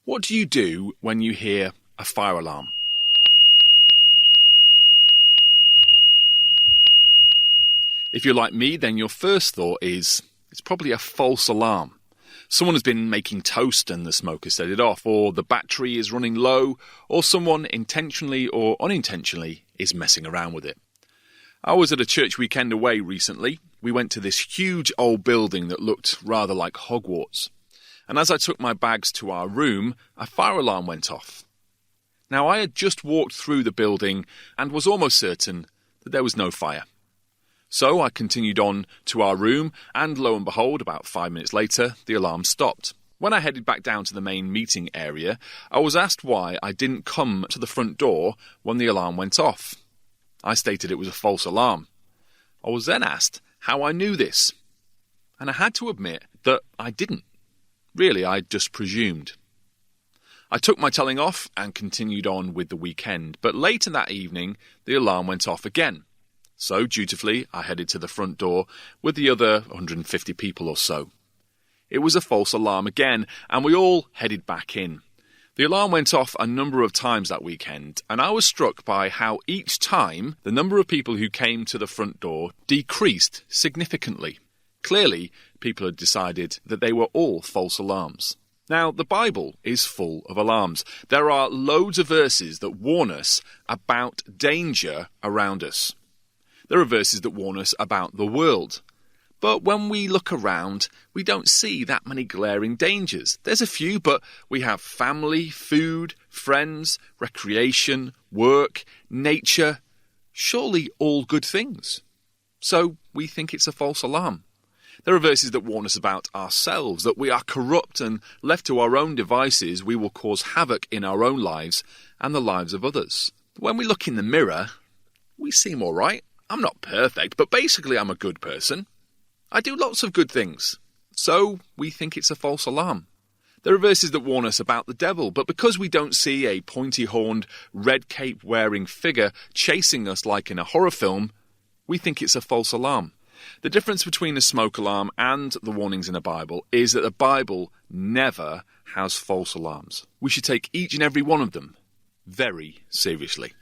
What do you do when you hear a fire alarm? If you're like me, then your first thought is, it's probably a false alarm. Someone has been making toast and the smoke has set it off, or the battery is running low, or someone intentionally or unintentionally is messing around with it. I was at a church weekend away recently. We went to this huge old building that looked rather like Hogwarts. And as I took my bags to our room, a fire alarm went off. Now, I had just walked through the building and was almost certain that there was no fire. So I continued on to our room, and lo and behold, about 5 minutes later, the alarm stopped. When I headed back down to the main meeting area, I was asked why I didn't come to the front door when the alarm went off. I stated it was a false alarm. I was then asked how I knew this, and I had to admit that I didn't. Really, I just presumed. I took my telling off and continued on with the weekend, but later that evening, the alarm went off again. So, dutifully, I headed to the front door with the other 150 people or so. It was a false alarm again, and we all headed back in. The alarm went off a number of times that weekend, and I was struck by how each time the number of people who came to the front door decreased significantly. Clearly, people had decided that they were all false alarms. Now, the Bible is full of alarms. There are loads of verses that warn us about danger around us. There are verses that warn us about the world. But when we look around, we don't see that many glaring dangers. There's a few, but we have family, food, friends, recreation, work, nature. Surely all good things. So we think it's a false alarm. There are verses that warn us about ourselves, that we are corrupt and left to our own devices, we will cause havoc in our own lives and the lives of others. When we look in the mirror, we seem all right. I'm not perfect, but basically I'm a good person. I do lots of good things. So we think it's a false alarm. There are verses that warn us about the devil, but because we don't see a pointy-horned, red cape-wearing figure chasing us like in a horror film, we think it's a false alarm. The difference between a smoke alarm and the warnings in the Bible is that the Bible never has false alarms. We should take each and every one of them very seriously.